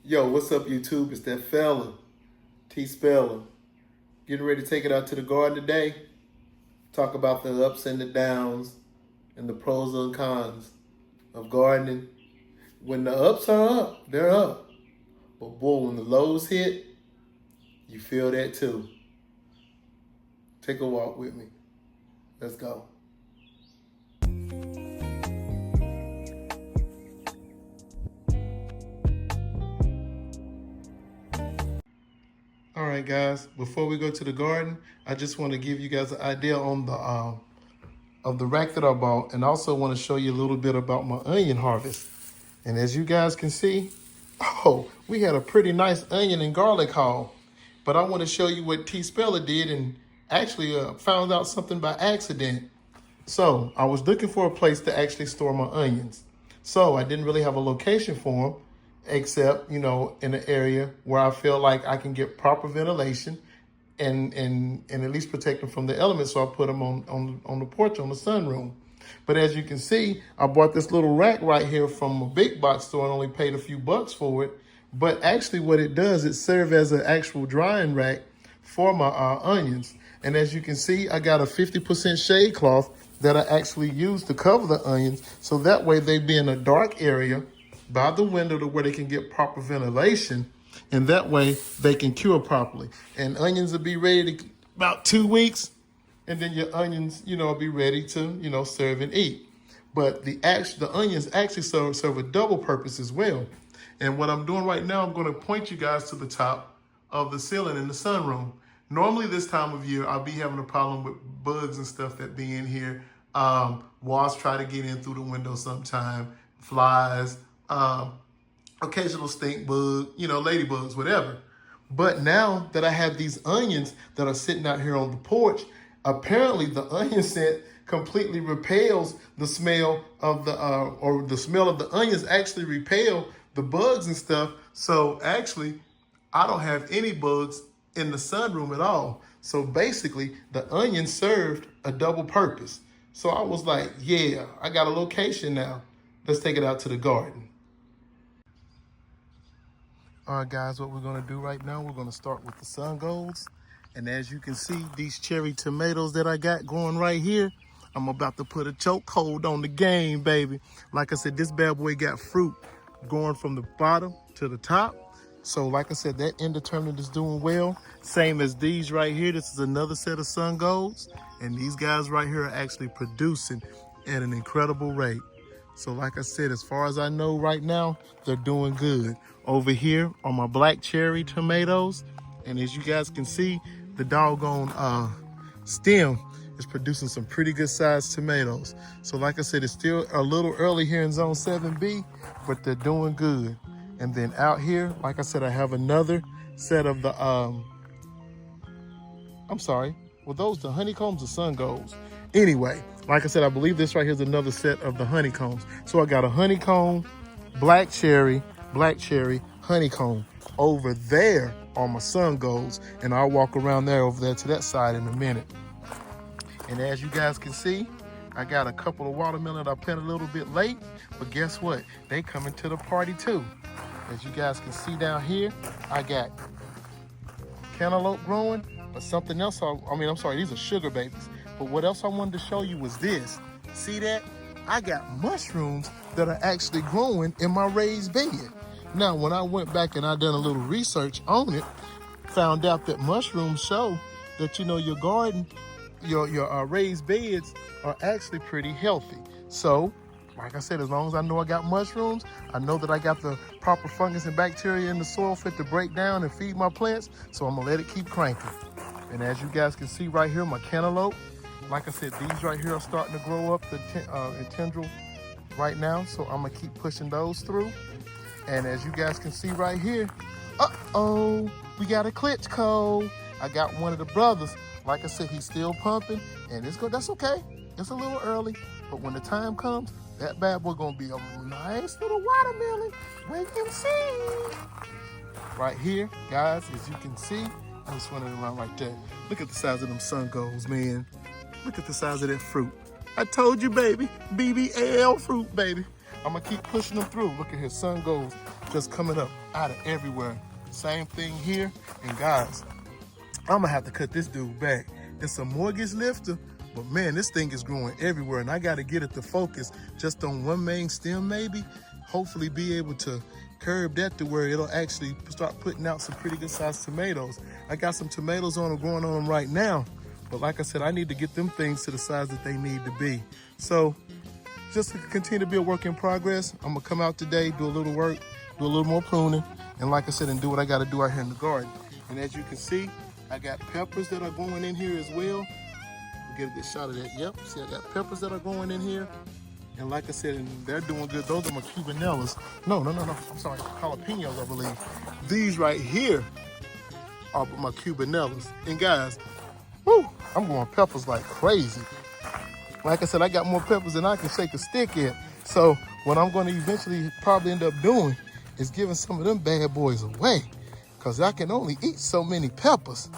Yo, what's up, YouTube? It's that fella, T Speller. Getting ready to take it out to the garden today. Talk about the ups and the downs and the pros and cons of gardening. When the ups are up, they're up. But boy, when the lows hit, you feel that too. Take a walk with me. Let's go. All right, guys. Before we go to the garden, I just want to give you guys an idea on the of the rack that I bought, and also want to show you a little bit about my onion harvest. And as you guys can see, oh, we had a pretty nice onion and garlic haul. But I want to show you what T Speller did, and actually found out something by accident. So I was looking for a place to actually store my onions. So I didn't really have a location for them, except, in an area where I feel like I can get proper ventilation and at least protect them from the elements. So I put them on the porch, on the sunroom. But as you can see, I bought this little rack right here from a big box store and only paid a few bucks for it. But actually what it does, it serves as an actual drying rack for my onions. And as you can see, I got a 50% shade cloth that I actually use to cover the onions. So that way they be in a dark area by the window to where they can get proper ventilation. And that way they can cure properly. And onions will be ready to about 2 weeks. And then your onions, will be ready to, serve and eat. But the onions actually serve a double purpose as well. And what I'm doing right now, I'm going to point you guys to the top of the ceiling in the sunroom. Normally this time of year, I'll be having a problem with bugs and stuff that be in here. Wasps try to get in through the window sometime, flies, occasional stink bug, ladybugs, whatever. But now that I have these onions that are sitting out here on the porch, apparently the onion scent completely repels the smell of the smell of the onions actually repel the bugs and stuff. So actually, I don't have any bugs in the sunroom at all. So basically, the onion served a double purpose. So I was like, yeah, I got a location now. Let's take it out to the garden. All right, guys, what we're gonna do right now, we're gonna start with the sun golds. And as you can see, these cherry tomatoes that I got growing right here, I'm about to put a chokehold on the game, baby. Like I said, this bad boy got fruit going from the bottom to the top. So like I said, that indeterminate is doing well. Same as these right here. This is another set of sun golds. And these guys right here are actually producing at an incredible rate. So like I said, as far as I know right now, they're doing good. Over here are my black cherry tomatoes. And as you guys can see, the doggone stem is producing some pretty good sized tomatoes. So like I said, it's still a little early here in zone 7B, but they're doing good. And then out here, like I said, I have another set of the, I'm sorry, were those the honeycombs or sun golds? Anyway, like I said, I believe this right here is another set of the honeycombs. So I got a honeycomb, black cherry, honeycomb. Over there are my sun golds, and I'll walk around there over there to that side in a minute. And as you guys can see, I got a couple of watermelon that I planted a little bit late, but guess what? They coming to the party too. As you guys can see down here, I got cantaloupe growing, but something else, I'm sorry, these are sugar babies. But what else I wanted to show you was this. See that? I got mushrooms that are actually growing in my raised bed. Now, when I went back and I done a little research on it, found out that mushrooms show that, your garden, your raised beds are actually pretty healthy. So, like I said, as long as I know I got mushrooms, I know that I got the proper fungus and bacteria in the soil for it to break down and feed my plants. So I'm gonna let it keep cranking. And as you guys can see right here, my cantaloupe, like I said, these right here are starting to grow up the tendril right now. So I'm gonna keep pushing those through. And as you guys can see right here, we got a Klitschko. I got one of the brothers. Like I said, he's still pumping, and that's okay. It's a little early, but when the time comes, that bad boy gonna be a nice little watermelon. Wait and see. Right here, guys, as you can see, I'm just running around right there. Look at the size of them sun golds, man. Look at the size of that fruit. I told you, baby, BBL fruit, baby. I'm gonna keep pushing them through. Look at his sun golds. just coming up out of everywhere. Same thing here. And guys, I'm gonna have to cut this dude back. It's a mortgage lifter, but man, this thing is growing everywhere, and I gotta get it to focus just on one main stem maybe. Hopefully be able to curb that to where it'll actually start putting out some pretty good sized tomatoes. I got some tomatoes on them growing on them right now, but like I said, I need to get them things to the size that they need to be. So just to continue to be a work in progress, I'm gonna come out today, do a little work, do a little more pruning, and like I said, and do what I gotta do out here in the garden. And as you can see, I got peppers that are going in here as well. We'll get a good shot of that. Yep, see I got peppers that are going in here. And like I said, and they're doing good. Those are my cubanellas. No, I'm sorry, jalapenos, I believe. These right here are my cubanellas. And guys, whoo, I'm going peppers like crazy. Like I said, I got more peppers than I can shake a stick at. So what I'm going to eventually probably end up doing is giving some of them bad boys away, because I can only eat so many peppers.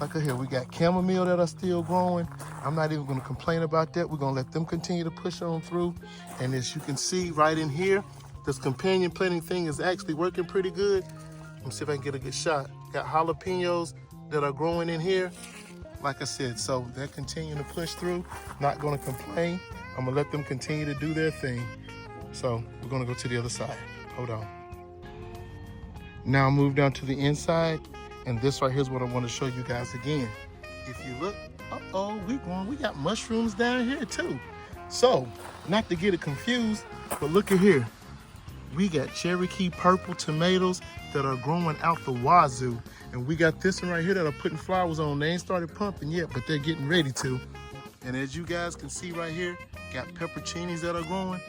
Like here, we got chamomile that are still growing. I'm not even going to complain about that. We're going to let them continue to push on through. And as you can see right in here, this companion planting thing is actually working pretty good. Let me see if I can get a good shot. Got jalapenos that are growing in here. Like I said, so they're continuing to push through. Not going to complain. I'm going to let them continue to do their thing. So we're going to go to the other side. Hold on. Now move down to the inside. And this right here is what I want to show you guys again. If you look, we got mushrooms down here too. So, not to get it confused, but look at here. We got Cherokee purple tomatoes that are growing out the wazoo. And we got this one right here that are putting flowers on. They ain't started pumping yet, but they're getting ready to. And as you guys can see right here, got pepperoncinis that are growing.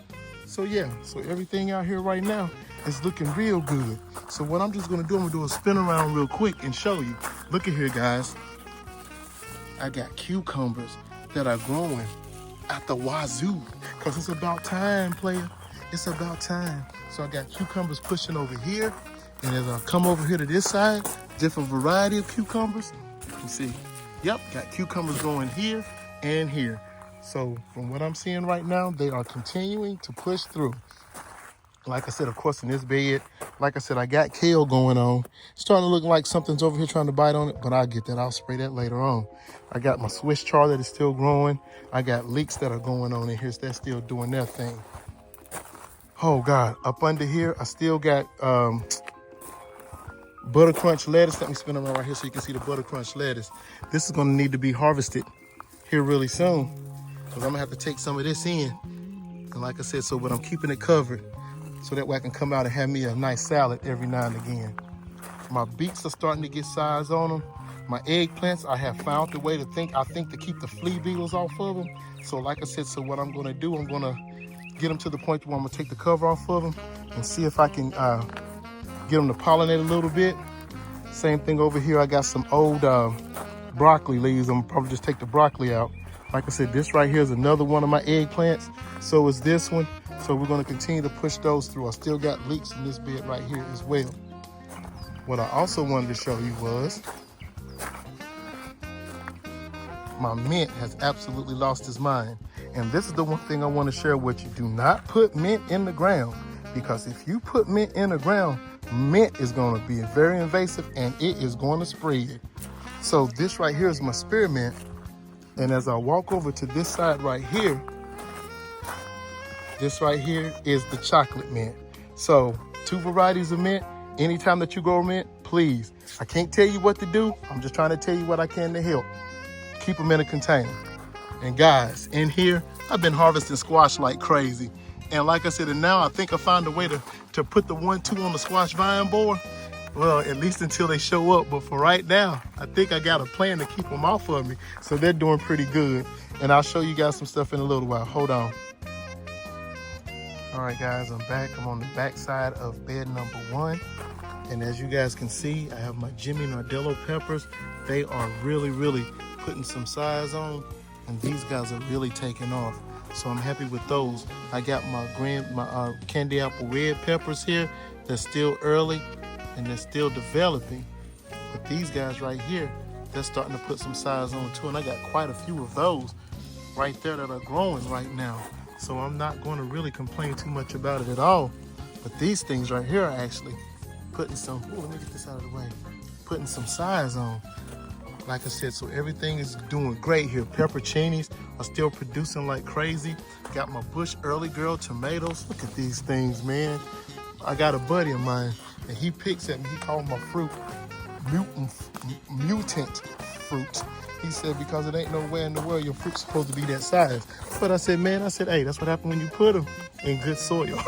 So yeah, so everything out here right now is looking real good. So what I'm just gonna do, I'm gonna do a spin around real quick and show you. Look at here, guys. I got cucumbers that are growing at the wazoo, because it's about time, player. It's about time. So I got cucumbers pushing over here, and as I come over here to this side, different variety of cucumbers. You can see, yep, got cucumbers growing here and here. So from what I'm seeing right now, they are continuing to push through. Like I said, of course, in this bed, like I said, I got kale going on. Starting to look like something's over here trying to bite on it, but I'll get that. I'll spray that later on. I got my Swiss chard that is still growing. I got leeks that are going on in here, so they're still doing their thing. Oh, God. Up under here, I still got butter crunch lettuce. Let me spin around right here so you can see the butter crunch lettuce. This is going to need to be harvested here really soon, because I'm going to have to take some of this in. And like I said, but I'm keeping it covered, so that way I can come out and have me a nice salad every now and again. My beets are starting to get size on them. My eggplants, I have found the way to to keep the flea beetles off of them. So like I said, what I'm gonna do, I'm gonna get them to the point where I'm gonna take the cover off of them and see if I can get them to pollinate a little bit. Same thing over here, I got some old broccoli leaves. I'm gonna probably just take the broccoli out. Like I said, this right here is another one of my eggplants. So is this one. So we're going to continue to push those through. I still got leeks in this bed right here as well. What I also wanted to show you was my mint has absolutely lost its mind. And this is the one thing I want to share with you. Do not put mint in the ground, because if you put mint in the ground, mint is going to be very invasive and it is going to spread. So this right here is my spearmint. And as I walk over to this side right here, this right here is the chocolate mint. So 2 varieties of mint. Anytime that you grow mint, please, I can't tell you what to do. I'm just trying to tell you what I can to help. Keep them in a container. And guys, in here, I've been harvesting squash like crazy. And like I said, and now I think I found a way to put the 1-2 on the squash vine board. Well, at least until they show up. But for right now, I think I got a plan to keep them off of me. So they're doing pretty good. And I'll show you guys some stuff in a little while. Hold on. All right, guys, I'm back. I'm on the back side of bed number 1. And as you guys can see, I have my Jimmy Nardello peppers. They are really, really putting some size on. And these guys are really taking off. So I'm happy with those. I got my candy apple red peppers here. They're still early and they're still developing. But these guys right here, they're starting to put some size on too. And I got quite a few of those right there that are growing right now. So I'm not going to really complain too much about it at all. But these things right here are actually putting some, ooh, let me get this out of the way, putting some size on. Like I said, so everything is doing great here. Pepperoncinis are still producing like crazy. Got my Bush Early Girl tomatoes. Look at these things, man. I got a buddy of mine, and he picks at me. He called my fruit mutant fruit. He said, because it ain't nowhere in the world your fruit's supposed to be that size. But I said, man, hey, that's what happened when you put them in good soil.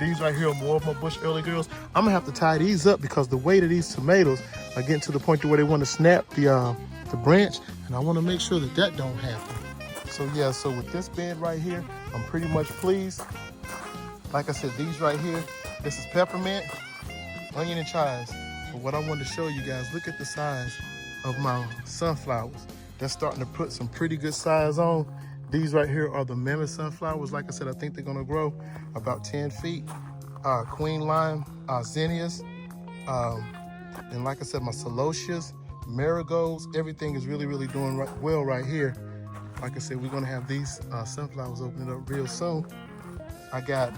These right here are more of my Bush Early Girls. I'm gonna have to tie these up because the weight of these tomatoes are getting to the point to where they want to snap the branch, and I want to make sure that that don't happen. So yeah, so with this bed right here, I'm pretty much pleased. Like I said, these right here, this is peppermint, onion, and chives. But what I wanted to show you guys, look at the size of my sunflowers. They're starting to put some pretty good size on. These right here are the mammoth sunflowers. Like I said, I think they're gonna grow about 10 feet. Queen lime zinnias. And like I said, my celotias, marigolds, everything is really, really doing well right here. Like I said, we're gonna have these sunflowers opening up real soon. I got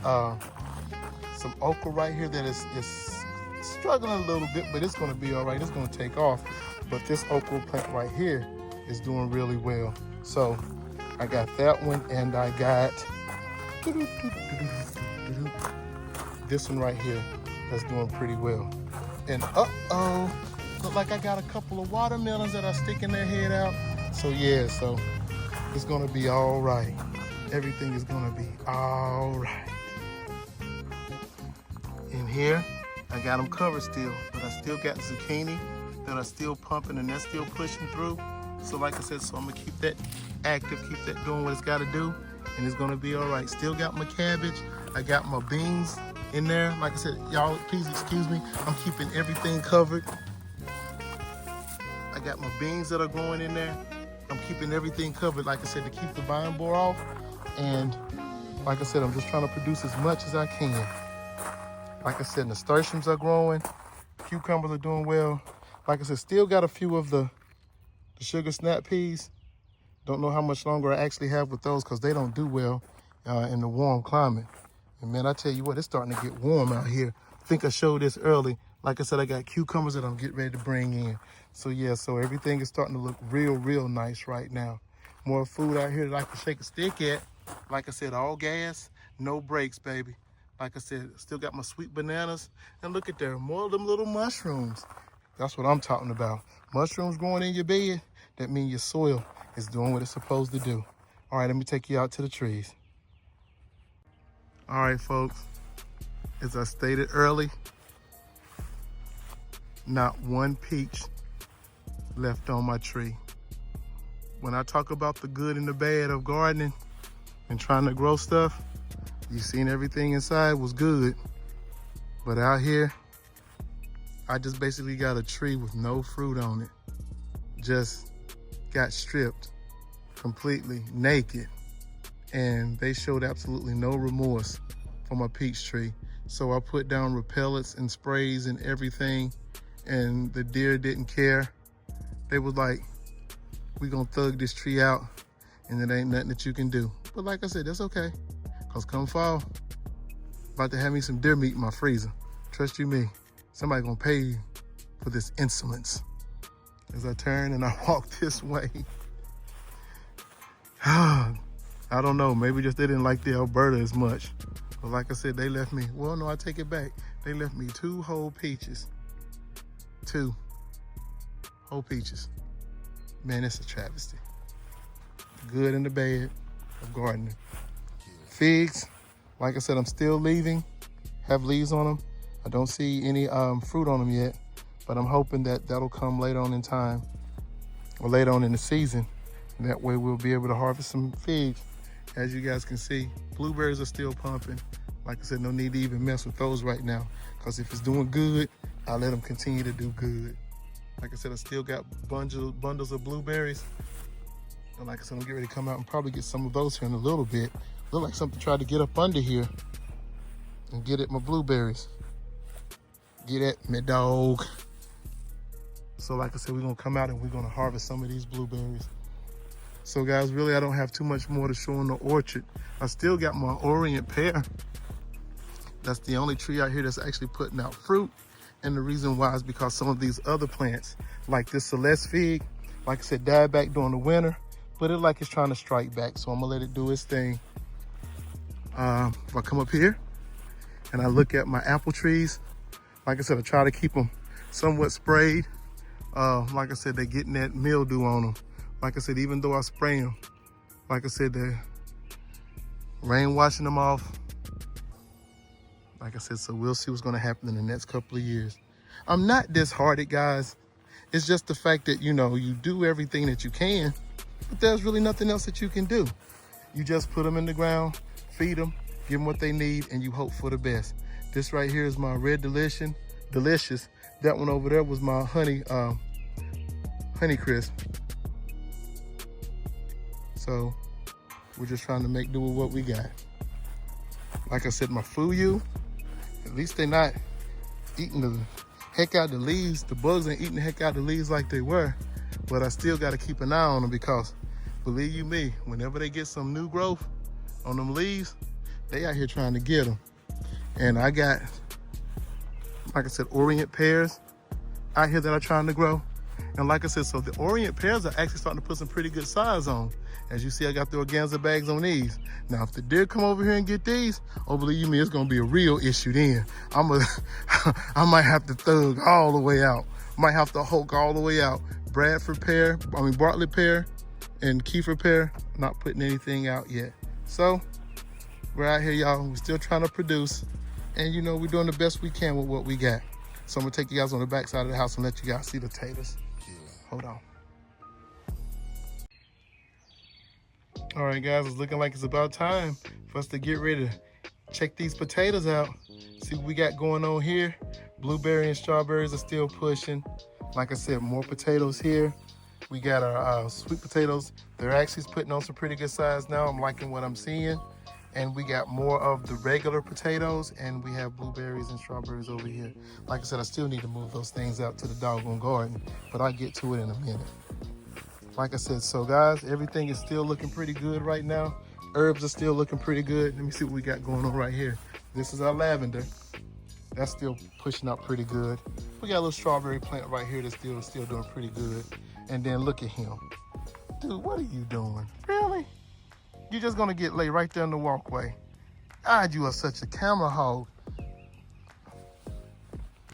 some okra right here that is struggling a little bit, but it's gonna be all right. It's gonna take off. But this okra plant right here is doing really well. So I got that one, and I got this one right here that's doing pretty well. And uh-oh, look like I got a couple of watermelons that are sticking their head out. So yeah, so it's gonna be all right. Everything is gonna be all right. In here, I got them covered still, but I still got zucchini that are still pumping, and they're still pushing through. So like I said, so I'm gonna keep that active, keep that doing what it's gotta do, and it's gonna be all right. Still got my cabbage, I got my beans in there. Like I said, y'all, please excuse me, I'm keeping everything covered. I got my beans that are growing in there. I'm keeping everything covered, like I said, to keep the vine borer off. And like I said, I'm just trying to produce as much as I can. Like I said, nasturtiums are growing, cucumbers are doing well. Like I said, still got a few of the sugar snap peas. Don't know how much longer I actually have with those because they don't do well in the warm climate. And man, I tell you what, it's starting to get warm out here. I think I showed this early. Like I said, I got cucumbers that I'm getting ready to bring in. So yeah, so everything is starting to look real, real nice right now. More food out here that I can shake a stick at. Like I said, all gas, no brakes, baby. Like I said, still got my sweet bananas. And look at there, more of them little mushrooms. That's what I'm talking about. Mushrooms growing in your bed, that means your soil is doing what it's supposed to do. All right, let me take you out to the trees. All right, folks, as I stated early, not one peach left on my tree. When I talk about the good and the bad of gardening and trying to grow stuff, you've seen everything inside was good. But out here, I just basically got a tree with no fruit on it. Just got stripped completely naked. And they showed absolutely no remorse for my peach tree. So I put down repellents and sprays and everything, and the deer didn't care. They was like, we gonna thug this tree out and it ain't nothing that you can do. But like I said, that's okay. Cause come fall, about to have me some deer meat in my freezer. Trust you me, somebody gonna pay you for this insolence. As I turn and I walk this way. I don't know, maybe just they didn't like the Alberta as much. But like I said, they left me, well, no, I take it back. They left me 2 whole peaches. 2 whole peaches. Man, it's a travesty. The good and the bad of gardening. Figs, like I said, I'm still leaving, have leaves on them. I don't see any fruit on them yet, but I'm hoping that that'll come later on in time or later on in the season. And that way we'll be able to harvest some figs. As you guys can see, blueberries are still pumping. Like I said, no need to even mess with those right now, because if it's doing good, I'll let them continue to do good. Like I said, I still got bundles of blueberries. And like I said, I'm getting ready to come out and probably get some of those here in a little bit. Look like something tried to get up under here and get at my blueberries. Get at me, dog. So like I said, we're gonna come out and we're gonna harvest some of these blueberries. So guys, really I don't have too much more to show in the orchard. I still got my Orient pear That's the only tree out here that's actually putting out fruit. And the reason why is because some of these other plants, like this Celeste fig, like I said, died back during the winter, but it like it's trying to strike back. So I'm gonna let it do its thing. If I come up here and I look at my apple trees, like I said, I try to keep them somewhat sprayed. Like I said, they're getting that mildew on them. Like I said, even though I spray them, like I said, the rain washing them off. Like I said, so we'll see what's gonna happen in the next couple of years. I'm not disheartened, guys. It's just the fact that, you know, you do everything that you can, but there's really nothing else that you can do. You just put them in the ground, feed them, give them what they need, and you hope for the best. This right here is my Red Delicious. That one over there was my Honey Crisp. So we're just trying to make do with what we got. Like I said, my Fuyu, at least they're not eating the heck out the leaves. The bugs ain't eating the heck out the leaves like they were, but I still got to keep an eye on them because, believe you me, whenever they get some new growth on them leaves, they out here trying to get them. And I got, like I said, Orient pears out here that I'm trying to grow. And like I said, so the Orient pears are actually starting to put some pretty good size on. As you see, I got the organza bags on these. Now, if the deer come over here and get these, oh, believe you me, it's gonna be a real issue then. I might have to thug all the way out. Might have to Hulk all the way out. Bartlett pear, and Kiefer pear, not putting anything out yet. So, we're out here, y'all. We're still trying to produce. And, you know, we're doing the best we can with what we got. So I'm gonna take you guys on the back side of the house and let you guys see the taters. Hold on. All right, guys, it's looking like it's about time for us to get ready to check these potatoes out. See what we got going on here. Blueberry and strawberries are still pushing. Like I said, more potatoes here. We got our sweet potatoes. They're actually putting on some pretty good size now. I'm liking what I'm seeing. And we got more of the regular potatoes, and we have blueberries and strawberries over here. Like I said, I still need to move those things out to the doggone garden, but I'll get to it in a minute. Like I said, so guys, everything is still looking pretty good right now. Herbs are still looking pretty good. Let me see what we got going on right here. This is our lavender. That's still pushing up pretty good. We got a little strawberry plant right here that's still doing pretty good. And then look at him. Dude, what are you doing? Really? You're just gonna get laid right there in the walkway. God, you are such a camera hog.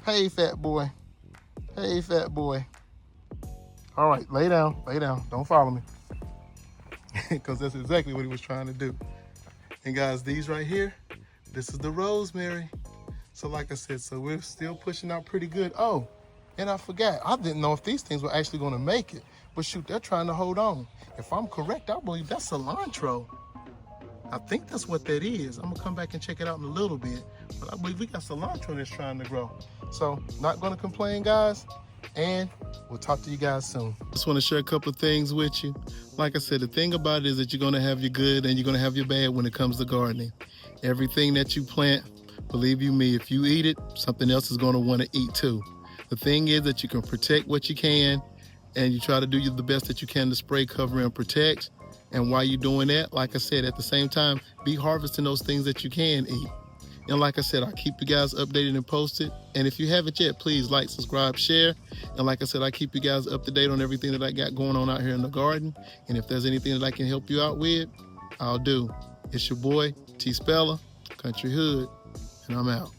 Hey, fat boy. Hey, fat boy. All right, lay down, lay down. Don't follow me. Because that's exactly what he was trying to do. And guys, these right here, this is the rosemary. So like I said, so we're still pushing out pretty good. Oh, and I forgot, I didn't know if these things were actually gonna make it. But shoot, they're trying to hold on. If I'm correct, I believe that's cilantro. I think that's what that is. I'm gonna come back and check it out in a little bit. But I believe we got cilantro that's trying to grow. So not gonna complain, guys. And we'll talk to you guys soon. Just want to share a couple of things with you. Like I said, the thing about it is that you're gonna have your good and you're gonna have your bad when it comes to gardening. Everything that you plant, believe you me, if you eat it, something else is gonna wanna eat too. The thing is that you can protect what you can, and you try to do the best that you can to spray, cover, and protect. And while you're doing that, like I said, at the same time, be harvesting those things that you can eat. And like I said, I'll keep you guys updated and posted. And if you haven't yet, please like, subscribe, share. And like I said, I keep you guys up to date on everything that I got going on out here in the garden. And if there's anything that I can help you out with, I'll do. It's your boy, T Speller, Country Hood, and I'm out.